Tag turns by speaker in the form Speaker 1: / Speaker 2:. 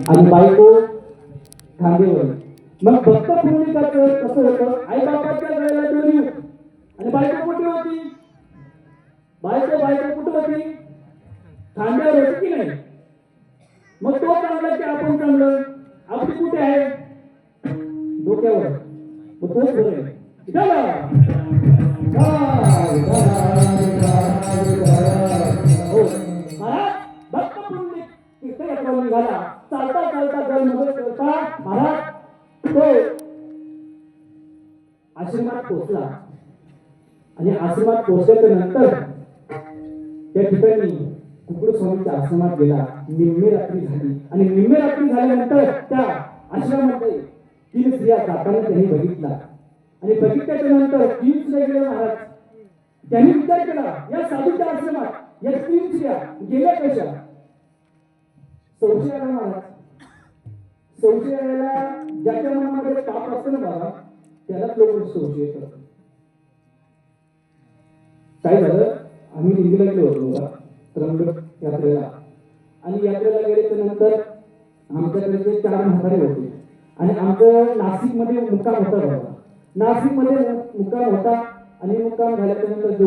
Speaker 1: आणि बायको खांदेवर. मग भक्त पूर्णिकाचं कसं होतं, आई बापाच्या वेळेला दोन्ही आणि बायको कुठे होती, बायको कुठे होती, खांद्यावर होती की नाही. मग तो चांगला की आपण चांगलं, आपली कुठे आहे, डोक्यावर. मग तोच बरं आहे. हो महाराज, भक्त पूर्णिक तीर्थयात्रा निघाला. चालता चालता जल करता महाराज तो आश्रमात पोहोचला. आणि आश्रमात पोहोचल्याच्या नंतर त्या ठिकाणी कुकुड स्वामीच्या आश्रमात गेला. निम्मे रात्री झाली आणि निम्मे रात्री झाल्यानंतर त्या आश्रमामध्ये 3 स्त्रिया जाताना त्यांनी बघितला. आणि बघितल्याच्या नंतर 3 स्त्रिया गेल्या महाराज. त्यांनी विचार केला, या साधूच्या आश्रमात या 3 स्त्रिया गेल्या कशा. संशय आला महाराज. संशय आला, ज्याच्या मनामध्ये पाप असतं ना बाबा, त्यालाच लोक संशय येतात. काय झालं, आम्ही दिल्लीला गेलो होतो त्र्यंबक यात्रेला. आणि यात्रेला गेल्याच्या नंतर आमच्याकडे 4 म्हातारे होते. आणि आमचं नाशिक मध्ये मुक्काम होता. नाशिक मध्ये मुक्काम होता. आणि मुक्काम झाल्याच्या नंतर